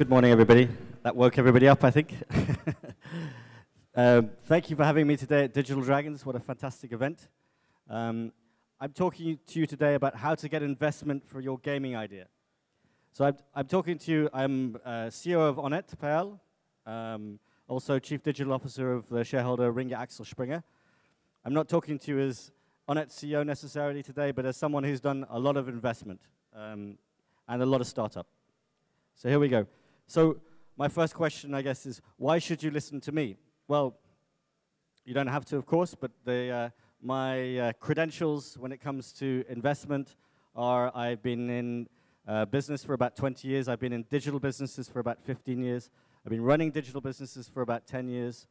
Good morning, everybody. That woke everybody up, I think. Thank you for having me today at Digital Dragons. What a fantastic event. I'm talking to you today about how to get investment for your gaming idea. So I'm talking to you, I'm CEO of Onet.pl, also Chief Digital Officer of the shareholder Ringe Axel Springer. I'm not talking to you as Onet CEO necessarily today, but as someone who's done a lot of investment and a lot of startup. So here we go. So my first question, I guess, is why should you listen to me? Well, you don't have to, of course, but my credentials when it comes to investment are I've been in business for about 20 years. I've been in digital businesses for about 15 years. I've been running digital businesses for about 10 years.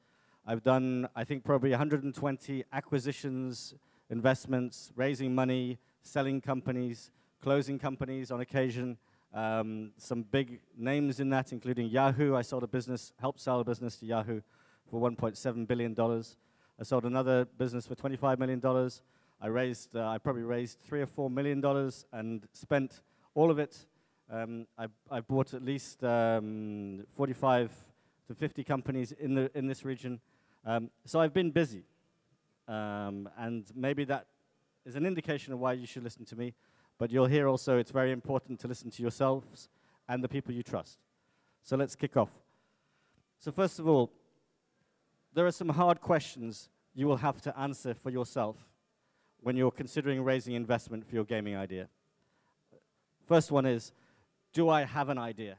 I've done, I think, probably 120 acquisitions, investments, raising money, selling companies, closing companies on occasion. Some big names in that, including Yahoo. I sold a business, helped sell a business to Yahoo for $1.7 billion. I sold another business for $25 million. I probably raised $3 or $4 million and spent all of it. I bought at least 45 to 50 companies in this region. So I've been busy. And maybe that is an indication of why you should listen to me. But you'll hear also it's very important to listen to yourselves and the people you trust. So let's kick off. So first of all, there are some hard questions you will have to answer for yourself when you're considering raising investment for your gaming idea. First one is, do I have an idea?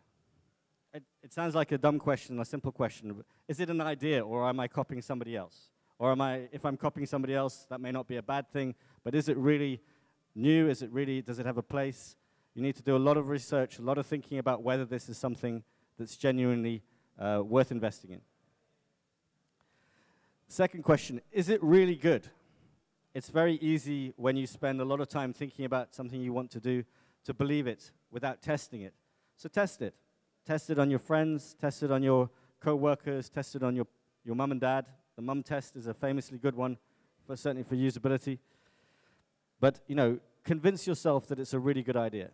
It sounds like a dumb question, a simple question. But is it an idea, or am I copying somebody else? Or if I'm copying somebody else, that may not be a bad thing, but is it really new? Does it have a place? You need to do a lot of research, a lot of thinking about whether this is something that's genuinely worth investing in. Second question, is it really good? It's very easy when you spend a lot of time thinking about something you want to do to believe it without testing it. So test it. Test it on your friends, test it on your co-workers, test it on your mum and dad. The mum test is a famously good one, certainly for usability. But, convince yourself that it's a really good idea.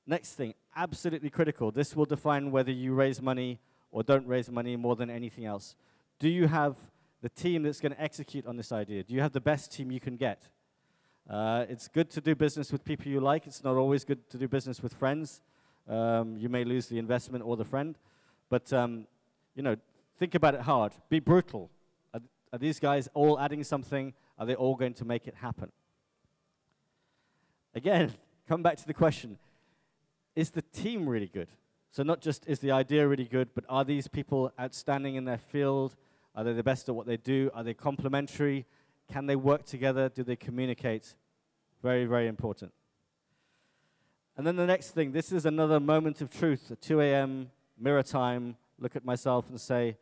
Next thing, absolutely critical. This will define whether you raise money or don't raise money more than anything else. Do you have the team that's going to execute on this idea? Do you have the best team you can get? It's good to do business with people you like. It's not always good to do business with friends. You may lose the investment or the friend. But, think about it hard. Be brutal. Are these guys all adding something? Are they all going to make it happen? Again, come back to the question, is the team really good? So not just is the idea really good, but are these people outstanding in their field? Are they the best at what they do? Are they complementary? Can they work together? Do they communicate? Very, very important. And then the next thing, this is another moment of truth, at 2 a.m., mirror time, look at myself and say,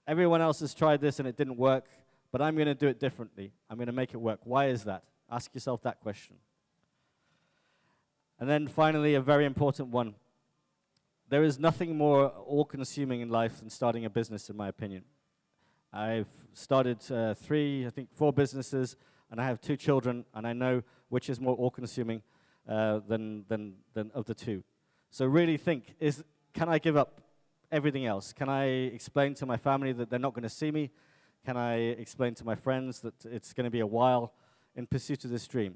everyone else has tried this and it didn't work, but I'm going to do it differently. I'm going to make it work. Why is that? Ask yourself that question. And then finally, a very important one. There is nothing more all-consuming in life than starting a business, in my opinion. I've started 4 businesses, and I have 2 children, and I know which is more all-consuming than of the 2. So really think, can I give up everything else? Can I explain to my family that they're not going to see me? Can I explain to my friends that it's going to be a while in pursuit of this dream?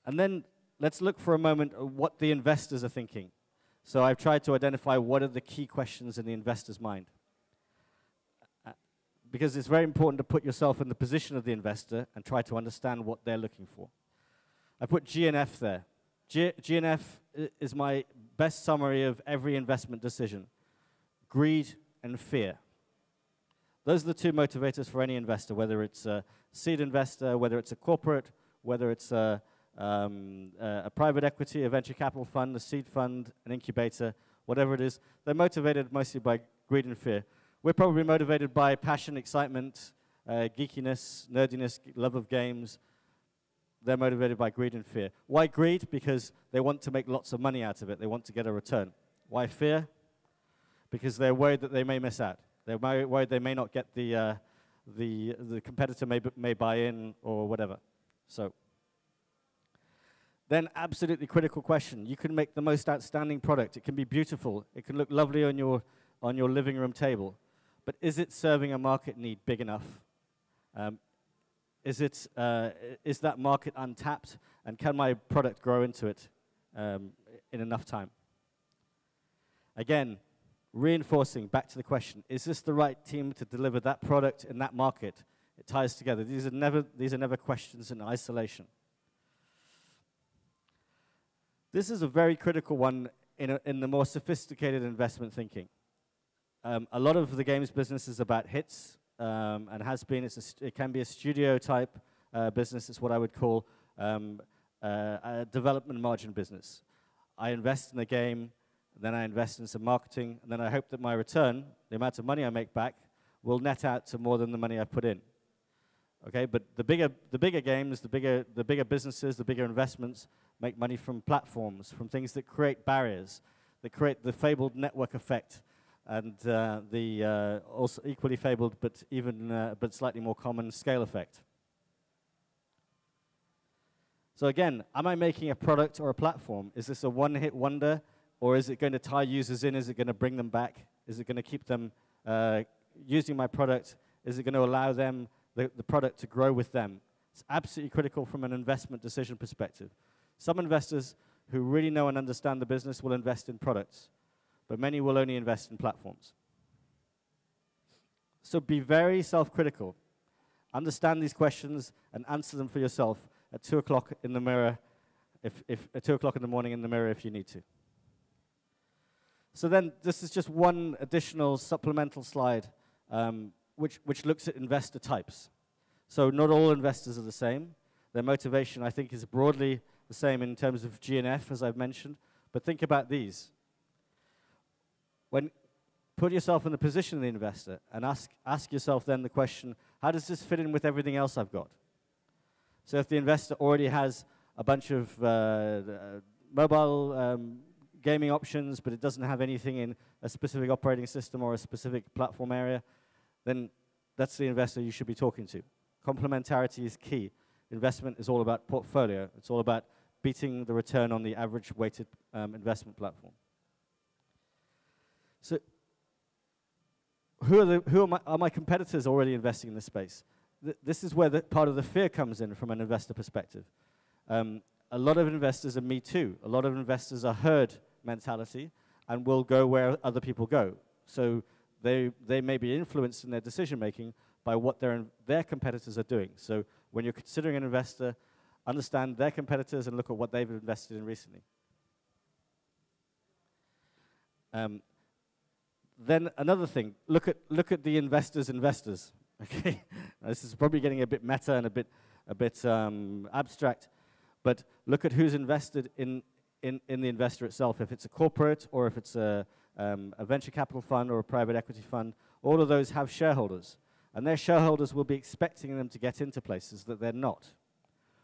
And then let's look for a moment at what the investors are thinking. So I've tried to identify what are the key questions in the investor's mind. Because it's very important to put yourself in the position of the investor and try to understand what they're looking for. I put G and F there. G and F is my best summary of every investment decision. Greed and fear. Those are the 2 motivators for any investor, whether it's a seed investor, whether it's a corporate, whether it's a private equity, a venture capital fund, a seed fund, an incubator, whatever it is. They're motivated mostly by greed and fear. We're probably motivated by passion, excitement, geekiness, nerdiness, love of games. They're motivated by greed and fear. Why greed? Because they want to make lots of money out of it. They want to get a return. Why fear? Because they're worried that they may miss out. They're worried they may not get the competitor may buy in or whatever. So Then absolutely critical question. You can make the most outstanding product. It can be beautiful. It can look lovely on your living room table. But is it serving a market need big enough? Is that market untapped? And can my product grow into it in enough time? Again, reinforcing back to the question, is this the right team to deliver that product in that market? It ties together. These are never questions in isolation. This is a very critical one in the more sophisticated investment thinking. A lot of the games business is about hits, and has been. It can be a studio type business. It's what I would call a development margin business. I invest in the game, then I invest in some marketing, and then I hope that my return, the amount of money I make back, will net out to more than the money I've put in. Okay, but the bigger games, the bigger businesses, the bigger investments make money from platforms, from things that create barriers, that create the fabled network effect, and the also equally fabled but slightly more common scale effect. So again, am I making a product or a platform? Is this a one-hit wonder, or is it going to tie users in? Is it going to bring them back? Is it going to keep them using my product? Is it going to allow them the product to grow with them? It's absolutely critical from an investment decision perspective. Some investors who really know and understand the business will invest in products, but many will only invest in platforms. So be very self-critical. Understand these questions and answer them for yourself at 2 o'clock in the mirror, at 2 o'clock in the morning in the mirror if you need to. So then this is just one additional supplemental slide which looks at investor types. So not all investors are the same. Their motivation, I think, is broadly the same in terms of G&F, as I've mentioned. But think about these. Put yourself in the position of the investor and ask yourself then the question, how does this fit in with everything else I've got? So if the investor already has a bunch of mobile gaming options, but it doesn't have anything in a specific operating system or a specific platform area, then that's the investor you should be talking to. Complementarity is key. Investment is all about portfolio. It's all about beating the return on the average weighted investment platform. So who are my competitors already investing in this space? This is where part of the fear comes in from an investor perspective. A lot of investors are me too. A lot of investors are herd mentality and will go where other people go. So they may be influenced in their decision making by what their competitors are doing. So when you're considering an investor, understand their competitors and look at what they've invested in recently. Then another thing, look at the investors' investors. Okay, this is probably getting a bit meta and a bit abstract, but look at who's invested in the investor itself. If it's a corporate or if it's a venture capital fund or a private equity fund, all of those have shareholders, and their shareholders will be expecting them to get into places that they're not,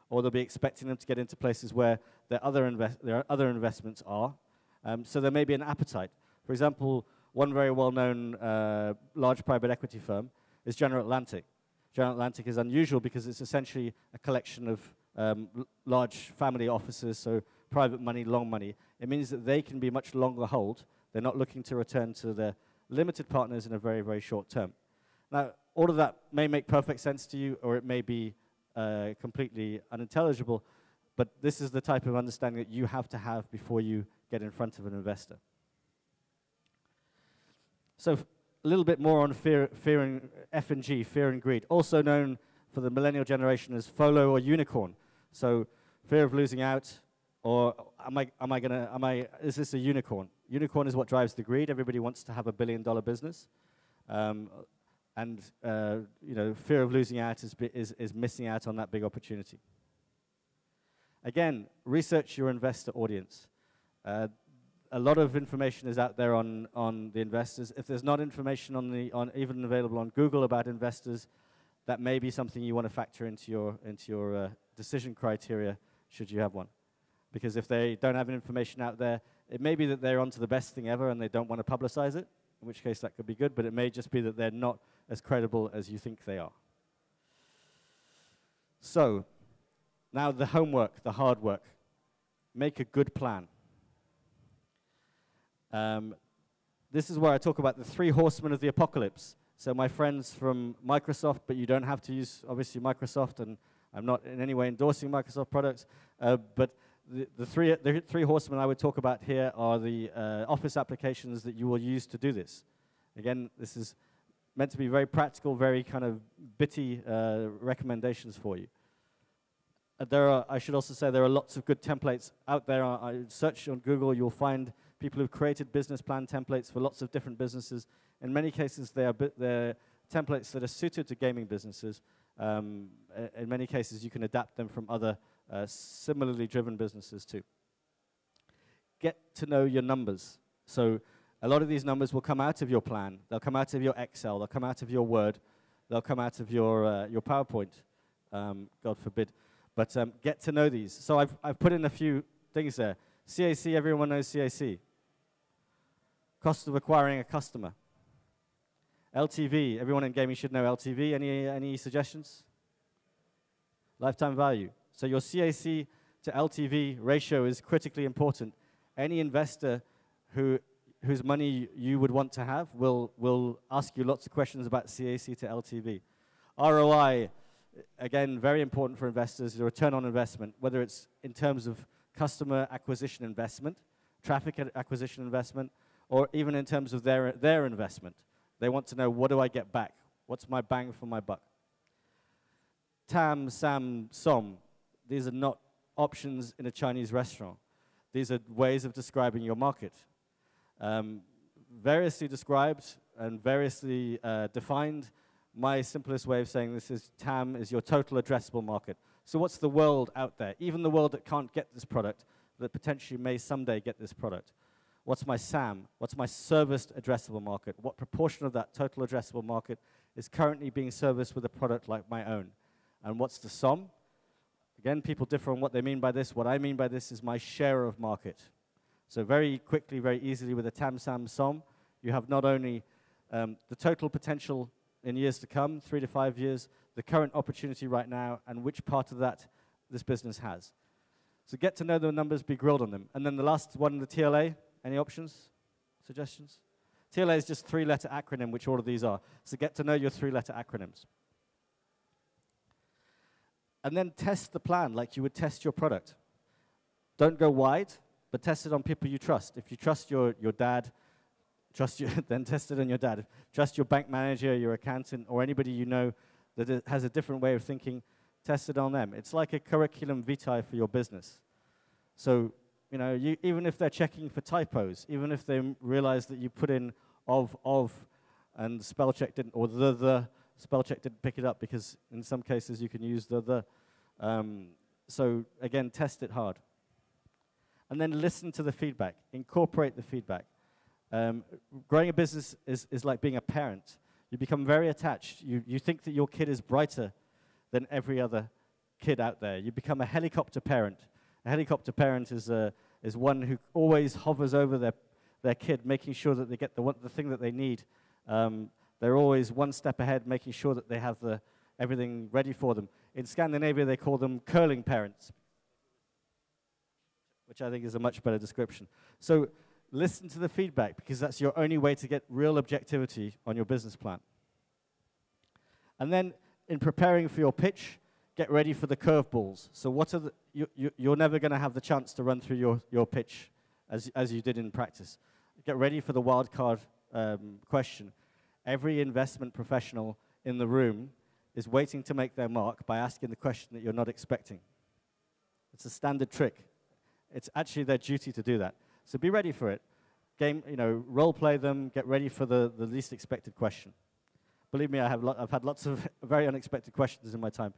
or they'll be expecting them to get into places where their other investments are. So there may be an appetite. For example, one very well-known large private equity firm is General Atlantic. General Atlantic is unusual because it's essentially a collection of large family offices, so private money, long money. It means that they can be much longer hold. They're not looking to return to their limited partners in a very, very short term. Now, all of that may make perfect sense to you, or it may be completely unintelligible, but this is the type of understanding that you have to have before you get in front of an investor. So a little bit more on fear and F&G, fear and greed, also known for the millennial generation as FOLO or unicorn. So fear of losing out, or is this a unicorn? Unicorn is what drives the greed. Everybody wants to have a billion-dollar business. And fear of losing out is missing out on that big opportunity. Again, research your investor audience. A lot of information is out there on the investors. If there's not information even available on Google about investors, that may be something you want to factor into your decision criteria, should you have one. Because if they don't have information out there, it may be that they're onto the best thing ever and they don't want to publicize it, in which case that could be good, but it may just be that they're not as credible as you think they are. So, now the homework, the hard work. make a good plan. This is where I talk about the 3 horsemen of the apocalypse. So my friends from Microsoft, but you don't have to use, obviously, Microsoft, and I'm not in any way endorsing Microsoft products, but the three horsemen I would talk about here are the Office applications that you will use to do this. Again, this is meant to be very practical, very kind of bitty recommendations for you. I should also say there are lots of good templates out there. I search on Google, you'll find people who've created business plan templates for lots of different businesses. In many cases, they're templates that are suited to gaming businesses. In many cases, you can adapt them from other similarly driven businesses too. Get to know your numbers. So a lot of these numbers will come out of your plan. They'll come out of your Excel. They'll come out of your Word. They'll come out of your PowerPoint, God forbid. But get to know these. So I've put in a few things there. CAC, everyone knows CAC. Cost of acquiring a customer. LTV, everyone in gaming should know LTV. Any suggestions? Lifetime value. So your CAC to LTV ratio is critically important. Any investor whose money you would want to have will ask you lots of questions about CAC to LTV. ROI, again, very important for investors, the return on investment, whether it's in terms of customer acquisition investment, traffic acquisition investment, or even in terms of their investment. They want to know, what do I get back? What's my bang for my buck? TAM, SAM, SOM. These are not options in a Chinese restaurant. These are ways of describing your market. Variously described and variously defined. My simplest way of saying this is TAM is your total addressable market. So what's the world out there? Even the world that can't get this product, that potentially may someday get this product. What's my SAM? What's my serviced addressable market? What proportion of that total addressable market is currently being serviced with a product like my own? And what's the SOM? Again, people differ on what they mean by this. What I mean by this is my share of market. So very quickly, very easily with a TAM, SAM, SOM, you have not only the total potential in years to come, 3 to 5 years, the current opportunity right now, and which part of that this business has. So get to know the numbers, be grilled on them. And then the last one, the TLA. Any options? Suggestions? TLA is just 3-letter acronym, which all of these are. So get to know your 3-letter acronyms. And then test the plan like you would test your product. Don't go wide, but test it on people you trust. If you trust your dad, then test it on your dad. Trust your bank manager, your accountant, or anybody you know that has a different way of thinking, test it on them. It's like a curriculum vitae for your business. So, you know, even if they're checking for typos, even if they realize that you put in of, and spell check didn't, or the spell check didn't pick it up, because in some cases you can use the. So again, test it hard. And then listen to the feedback, incorporate the feedback. Growing a business is like being a parent. You become very attached. You think that your kid is brighter than every other kid out there. You become a helicopter parent. A helicopter parent is one who always hovers over their kid, making sure that they get the thing that they need. They're always one step ahead, making sure that they have everything ready for them. In Scandinavia, they call them curling parents, which I think is a much better description. So listen to the feedback, because that's your only way to get real objectivity on your business plan. And then in preparing for your pitch, get ready for the curveballs. So what are you're never going to have the chance to run through your pitch as you did in practice. Get ready for the wild card question. Every investment professional in the room is waiting to make their mark by asking the question that you're not expecting. It's a standard trick. It's actually their duty to do that. So be ready for it. Role play them. Get ready for the least expected question. Believe me, I've had lots of very unexpected questions in my time,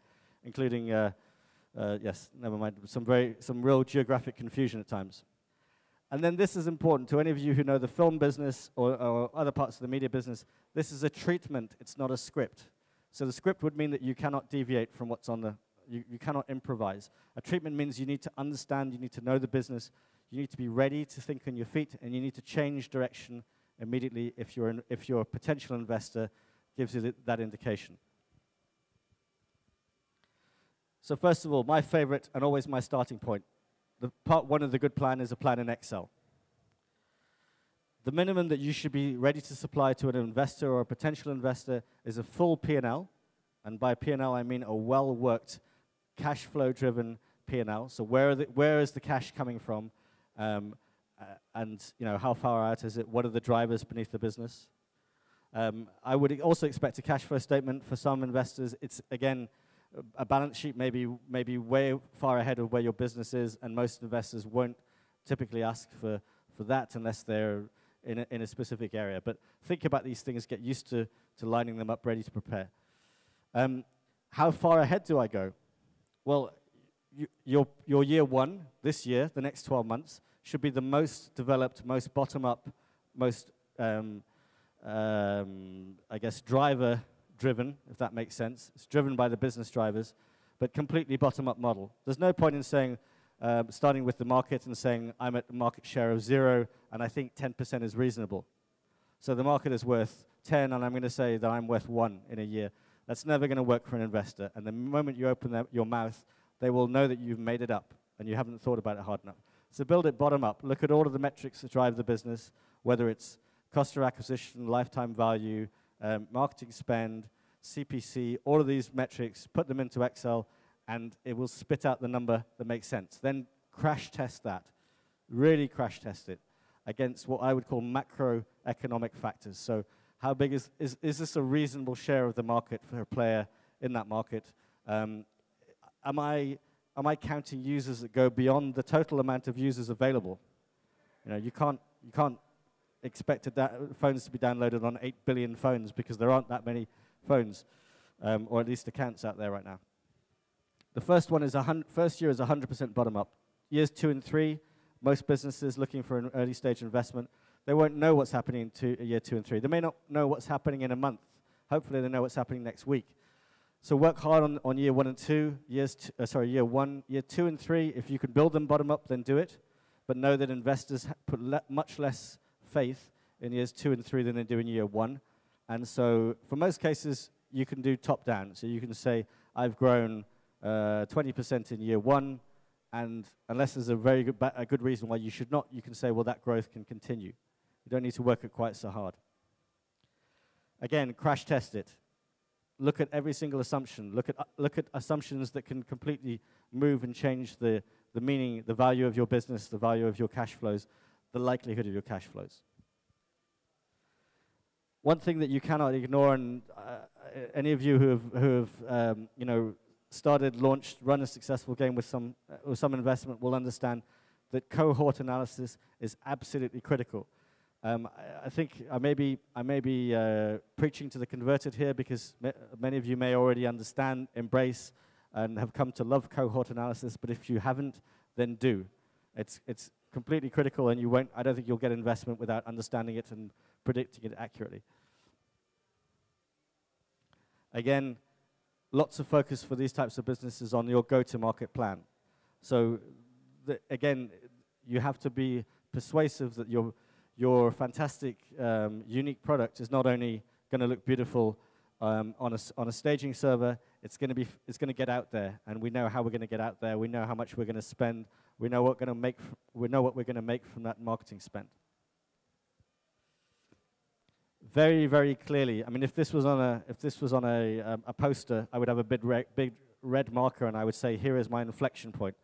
including yes, never mind, some real geographic confusion at times. And then this is important to any of you who know the film business or other parts of the media business. This is a treatment. It's not a script. So the script would mean that you cannot deviate from what's on the. You cannot improvise. A treatment means you need to understand. You need to know the business. You need to be ready to think on your feet, and you need to change direction immediately if your potential investor gives you that indication. So first of all, my favorite and always my starting point, part one of the good plan is a plan in Excel. The minimum that you should be ready to supply to an investor or a potential investor is a full P&L, and by P&L I mean a well-worked, cash flow-driven P&L. So where is the cash coming from, and how far out is it? What are the drivers beneath the business? I would also expect a cash flow statement for some investors. It's again a balance sheet, maybe way far ahead of where your business is, and most investors won't typically ask for that unless they're in a specific area. But think about these things, get used to lining them up, ready to prepare. How far ahead do I go? Well, your year one, this year, the next 12 months, should be the most developed, most bottom-up, most, I guess, driver-driven, if that makes sense. It's driven by the business drivers, but completely bottom-up model. There's no point in saying, starting with the market and saying, I'm at a market share of 0, and I think 10% is reasonable. So the market is worth 10, and I'm going to say that I'm worth 1 in a year. That's never going to work for an investor. And the moment you open your mouth, they will know that you've made it up, and you haven't thought about it hard enough. So build it bottom up. Look at all of the metrics that drive the business, whether it's cost of acquisition, lifetime value, marketing spend, CPC, all of these metrics, put them into Excel, and it will spit out the number that makes sense. Then crash test that. Really crash test it against what I would call macroeconomic factors. So how big is this a reasonable share of the market for a player in that market? Am I counting users that go beyond the total amount of users available? You can't expect phones to be downloaded on 8 billion phones because there aren't that many phones, or at least accounts out there right now. The first one is first year is 100% bottom up. Years 2 and 3, most businesses looking for an early stage investment, they won't know what's happening to year 2 and 3. They may not know what's happening in a month. Hopefully they know what's happening next week. So work hard on year 1 and 2, year 1, year 2 and 3. If you can build them bottom up, then do it. But know that investors put much less faith in years 2 and 3 than they do in year 1. And so for most cases, you can do top down. So you can say, I've grown 20% in year 1, and unless there's a good reason why you should not, you can say, well, that growth can continue. You don't need to work it quite so hard. Again, crash test it. Look at every single assumption. Look at assumptions that can completely move and change the meaning, the value of your business, the value of your cash flows, the likelihood of your cash flows. One thing that you cannot ignore, and any of you who have started, launched, run a successful game with some investment will understand that cohort analysis is absolutely critical. I think I may be preaching to the converted here because many of you may already understand, embrace, and have come to love cohort analysis. But if you haven't, then do. It's completely critical, and I don't think you'll get investment without understanding it and predicting it accurately. Again, lots of focus for these types of businesses on your go-to-market plan. So again, you have to be persuasive that your fantastic, unique product is not only going to look beautiful on a staging server, it's going to get out there, and we know how we're going to get out there. We know how much we're going to spend. We know what we're going to make from that marketing spend. Very, very clearly. I mean, if this was on a poster, I would have a big red marker, and I would say, here is my inflection point.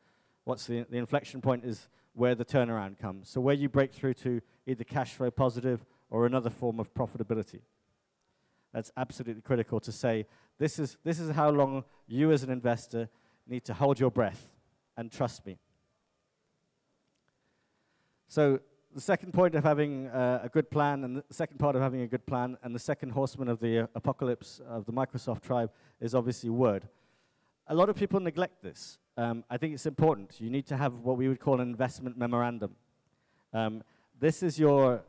What's the inflection point is where the turnaround comes. So where you break through to either cash flow positive or another form of profitability. That's absolutely critical to say, this is how long you as an investor need to hold your breath and trust me. So the second point of having a good plan, and the second part of having a good plan, and the second horseman of the apocalypse of the Microsoft tribe is obviously Word. A lot of people neglect this. I think it's important. You need to have what we would call an investment memorandum. This is your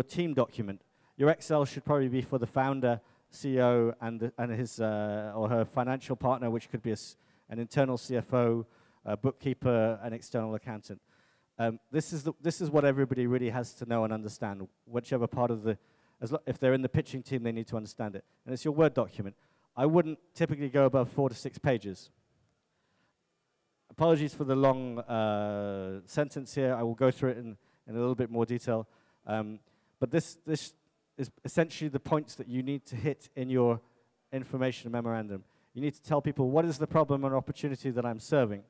team document. Your Excel should probably be for the founder, CEO, and his or her financial partner, which could be an internal CFO, a bookkeeper, an external accountant. This is what everybody really has to know and understand. Whichever part of if they're in the pitching team, they need to understand it. And it's your Word document. I wouldn't typically go above 4 to 6 pages. Apologies for the long sentence here. I will go through it in a little bit more detail. But this is essentially the points that you need to hit in your information memorandum. You need to tell people what is the problem or opportunity that I'm serving.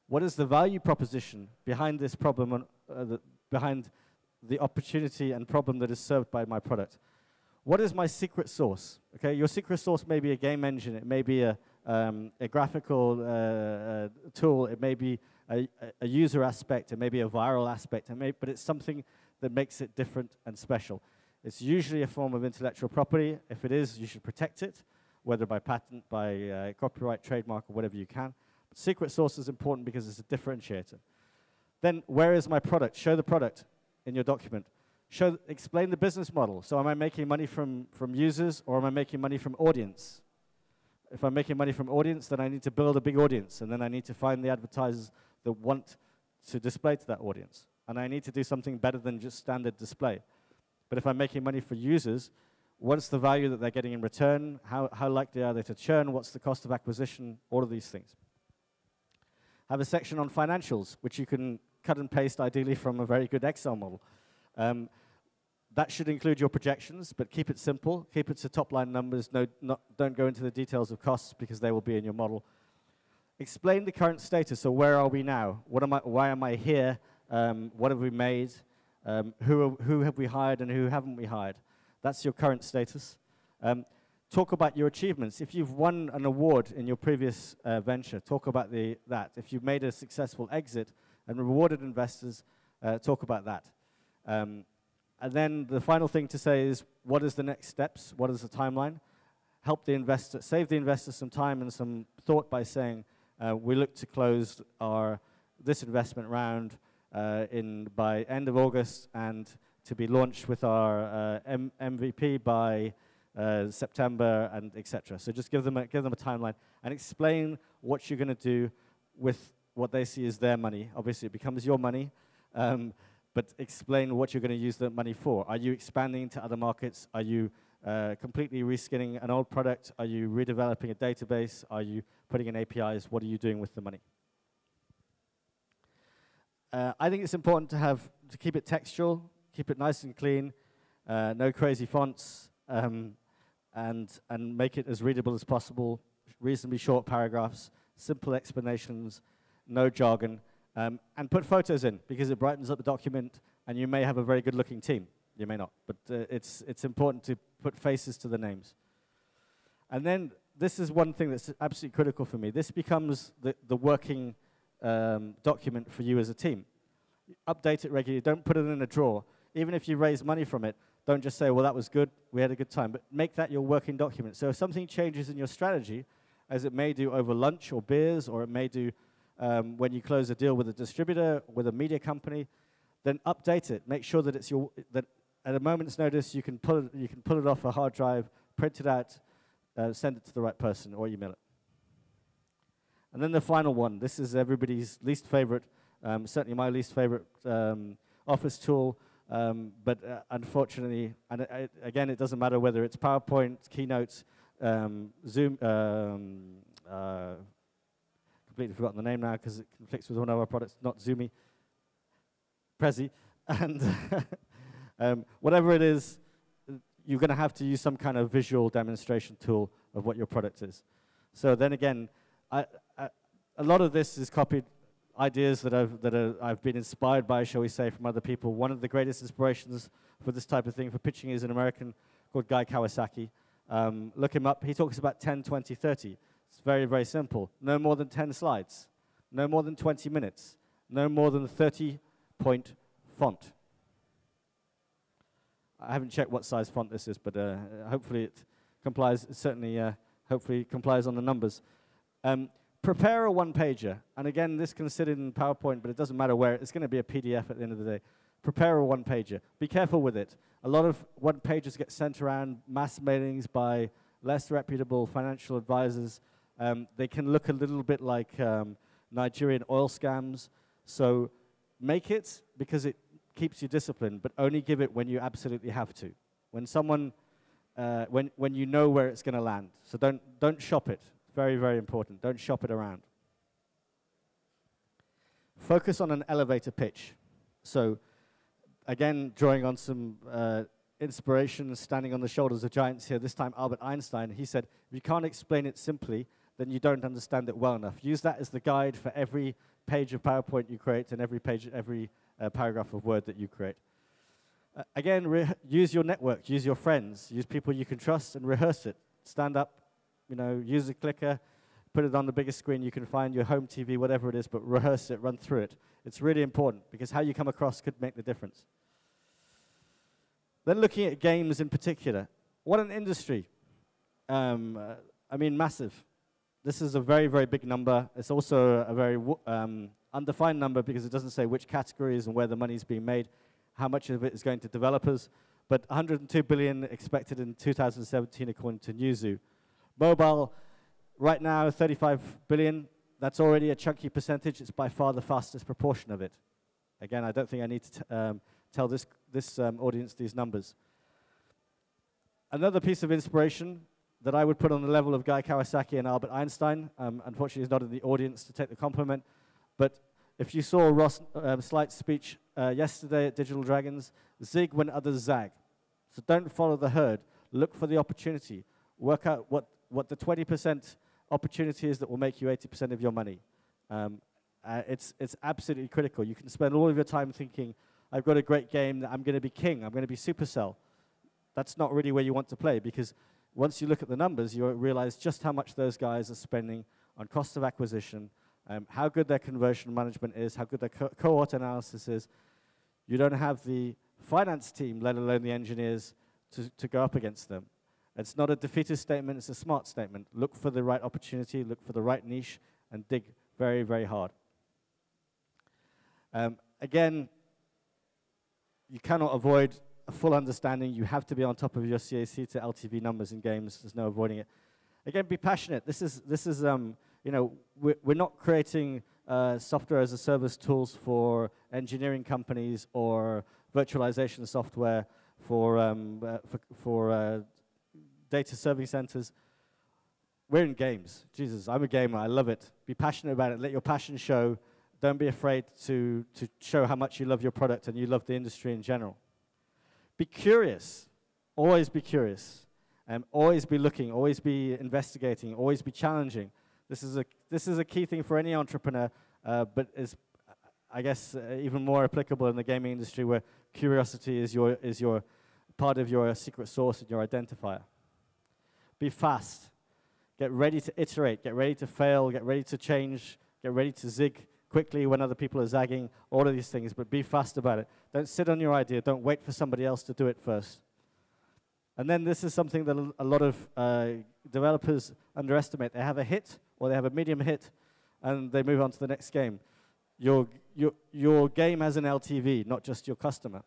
What is the value proposition behind this problem, behind the opportunity and problem that is served by my product? What is my secret sauce? Okay, your secret sauce may be a game engine, it may be a graphical tool, it may be a user aspect, it may be a viral aspect, but it's something that makes it different and special. It's usually a form of intellectual property. If it is, you should protect it, whether by patent, by copyright, trademark, or whatever you can. But secret sauce is important because it's a differentiator. Then, where is my product? Show the product in your document. Explain the business model. So am I making money from users, or am I making money from audience? If I'm making money from audience, then I need to build a big audience, and then I need to find the advertisers that want to display to that audience. And I need to do something better than just standard display. But if I'm making money for users, what's the value that they're getting in return? How likely are they to churn? What's the cost of acquisition? All of these things. Have a section on financials, which you can cut and paste ideally from a very good Excel model. That should include your projections, but keep it simple. Keep it to top-line numbers. Don't go into the details of costs because they will be in your model. Explain the current status. So where are we now? Why am I here? What have we made? Who have we hired and who haven't we hired? That's your current status. Talk about your achievements. If you've won an award in your previous venture, talk about that. If you've made a successful exit and rewarded investors, talk about that. And then the final thing to say is, what is the next steps? What is the timeline? Help the investor, save the investor some time and some thought by saying, we look to close this investment round by end of August and to be launched with our MVP by September, and etc. So just give them a timeline and explain what you're going to do with what they see as their money. Obviously, it becomes your money, but explain what you're going to use the money for. Are you expanding into other markets? Are you completely reskinning an old product? Are you redeveloping a database? Are you putting in APIs? What are you doing with the money? I think it's important to keep it textual, keep it nice and clean, no crazy fonts, and make it as readable as possible, reasonably short paragraphs, simple explanations, no jargon, and put photos in, because it brightens up the document, and you may have a very good-looking team. You may not, but it's important to put faces to the names. And then this is one thing that's absolutely critical for me. This becomes the working document for you as a team. Update it regularly. Don't put it in a drawer. Even if you raise money from it, don't just say, well, that was good, we had a good time, but make that your working document. So if something changes in your strategy, as it may do over lunch or beers, or it may do when you close a deal with a distributor, with a media company, then update it. Make sure that that at a moment's notice you can pull it off a hard drive, print it out, send it to the right person, or email it. And then the final one. This is everybody's least favorite, certainly my least favorite office tool. But unfortunately, and again, it doesn't matter whether it's PowerPoint, Keynote, Zoom. Completely forgotten the name now because it conflicts with one of our products, not Zoomy. Prezi. And whatever it is, you're going to have to use some kind of visual demonstration tool of what your product is. So then again, a lot of this is copied ideas that I've been inspired by, shall we say, from other people. One of the greatest inspirations for this type of thing for pitching is an American called Guy Kawasaki. Look him up. He talks about 10, 20, 30. It's very, very simple. No more than 10 slides. No more than 20 minutes. No more than 30-point font. I haven't checked what size font this is, but hopefully it complies. Certainly, hopefully it complies on the numbers. Prepare a one-pager. And again, this can sit in PowerPoint, but it doesn't matter where. It's going to be a PDF at the end of the day. Prepare a one-pager. Be careful with it. A lot of one-pagers get sent around mass mailings by less reputable financial advisors. They can look a little bit like Nigerian oil scams. So make it because it keeps you disciplined, but only give it when you absolutely have to. When someone, when you know where it's going to land. So don't shop it. Very, very important. Don't shop it around. focus on an elevator pitch. So again, drawing on some inspiration, standing on the shoulders of giants here, this time Albert Einstein, he said, if you can't explain it simply, then you don't understand it well enough. Use that as the guide for every page of PowerPoint you create and every paragraph of Word that you create. Again, use your network, use your friends, use people you can trust and rehearse it. Stand up, use a clicker, put it on the biggest screen you can find, your home TV, whatever it is, but rehearse it, run through it. It's really important because how you come across could make the difference. Then looking at games in particular, what an industry. I mean, massive. This is a very, very big number. It's also a very undefined number because it doesn't say which categories and where the money is being made, how much of it is going to developers, but 102 billion expected in 2017 according to Newzoo. Mobile, right now, 35 billion. That's already a chunky percentage. It's by far the fastest proportion of it. Again, I don't think I need to tell this audience these numbers. Another piece of inspiration that I would put on the level of Guy Kawasaki and Albert Einstein, unfortunately he's not in the audience to take the compliment, but if you saw Ross Slight's speech yesterday at Digital Dragons, zig when others zag. So don't follow the herd. Look for the opportunity. Work out what the 20% opportunity is that will make you 80% of your money. It's absolutely critical. You can spend all of your time thinking, I've got a great game, I'm going to be king, I'm going to be Supercell. That's not really where you want to play because once you look at the numbers, you realize just how much those guys are spending on cost of acquisition, how good their conversion management is, how good their cohort analysis is. You don't have the finance team, let alone the engineers, to go up against them. It's not a defeatist statement, it's a smart statement. Look for the right opportunity, look for the right niche, and dig very, very hard. Again, you cannot avoid a full understanding. You have to be on top of your CAC to LTV numbers in games. There's no avoiding it. Again, be passionate. This is we're not creating software as a service tools for engineering companies or virtualization software for data serving centers. We're in games. Jesus, I'm a gamer. I love it. Be passionate about it. Let your passion show. Don't be afraid to show how much you love your product and you love the industry in general. Be curious. Always be curious. Always be looking. Always be investigating. Always be challenging. This is a key thing for any entrepreneur, but is, I guess, even more applicable in the gaming industry where curiosity is your part of your secret sauce and your identifier. Be fast. Get ready to iterate. Get ready to fail. Get ready to change. Get ready to zig quickly when other people are zagging, all of these things, but be fast about it. Don't sit on your idea. Don't wait for somebody else to do it first. And then this is something that a lot of developers underestimate. They have a hit, or they have a medium hit, and they move on to the next game. Your game has an LTV, not just your customer.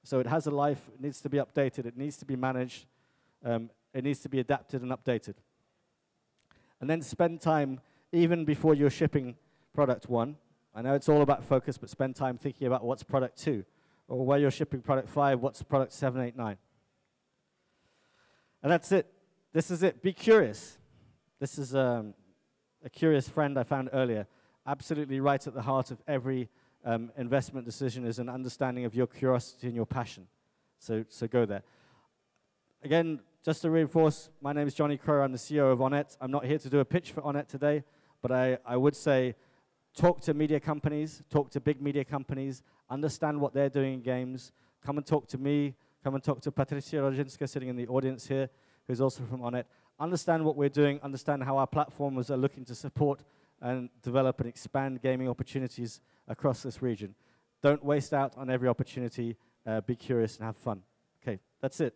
So it has a life. It needs to be updated. It needs to be managed. It needs to be adapted and updated. And then spend time, even before you're shipping product 1. I know it's all about focus, but spend time thinking about what's product 2. Or while you're shipping product 5, what's product 7, 8, 9. And that's it. This is it. Be curious. This is a curious friend I found earlier. Absolutely right at the heart of every investment decision is an understanding of your curiosity and your passion. So go there. Again, just to reinforce, my name is Jonny Crowe. I'm the CEO of Onet. I'm not here to do a pitch for Onet today, but I would say talk to media companies, talk to big media companies, understand what they're doing in games. Come and talk to me. Come and talk to Patricia Rodzinska sitting in the audience here, who's also from Onet. Understand what we're doing, understand how our platforms are looking to support and develop and expand gaming opportunities across this region. Don't waste out on every opportunity. Be curious and have fun. Okay, that's it.